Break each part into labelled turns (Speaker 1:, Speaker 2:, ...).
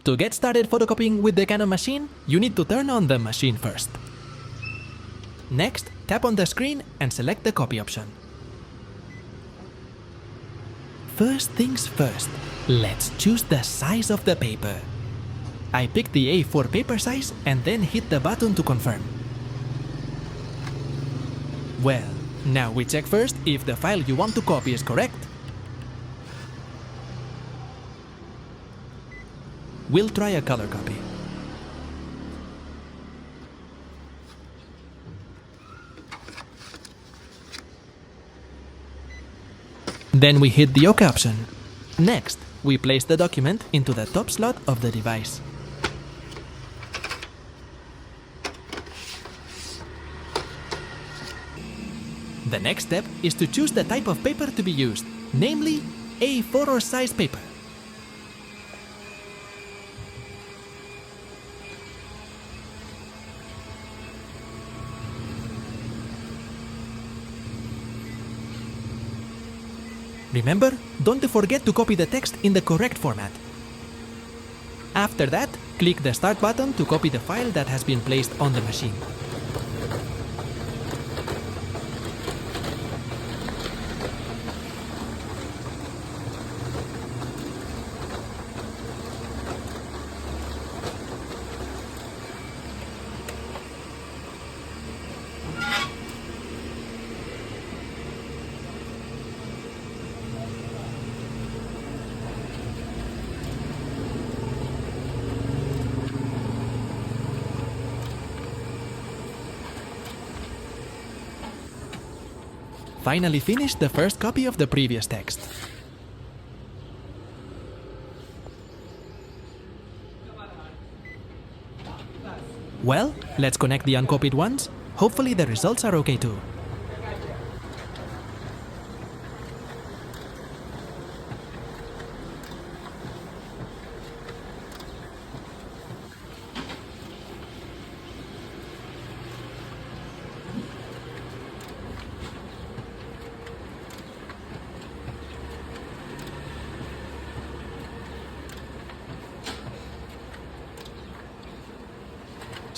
Speaker 1: To get started photocopying with the Canon machine, you need to turn on the machine first. Next, tap on the screen and select the copy option. First things first, let's choose the size of the paper. I picked the A4 paper size and then hit the button to confirm. Well, now we check first if the file you want to copy is correct. We'll try a color copy. Then we hit the OK option. Next, we place the document into the top slot of the device. The next step is to choose the type of paper to be used, namely A4 size paper. Remember, don't forget to copy the text in the correct format. After that, click the Start button to copy the file that has been placed on the machine. Finally finish the first copy of the previous text. Well, let's connect the uncopied ones. Hopefully the results are okay too.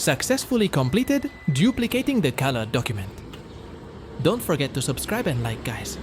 Speaker 1: Successfully completed duplicating the colored document. Don't forget to subscribe and like, guys.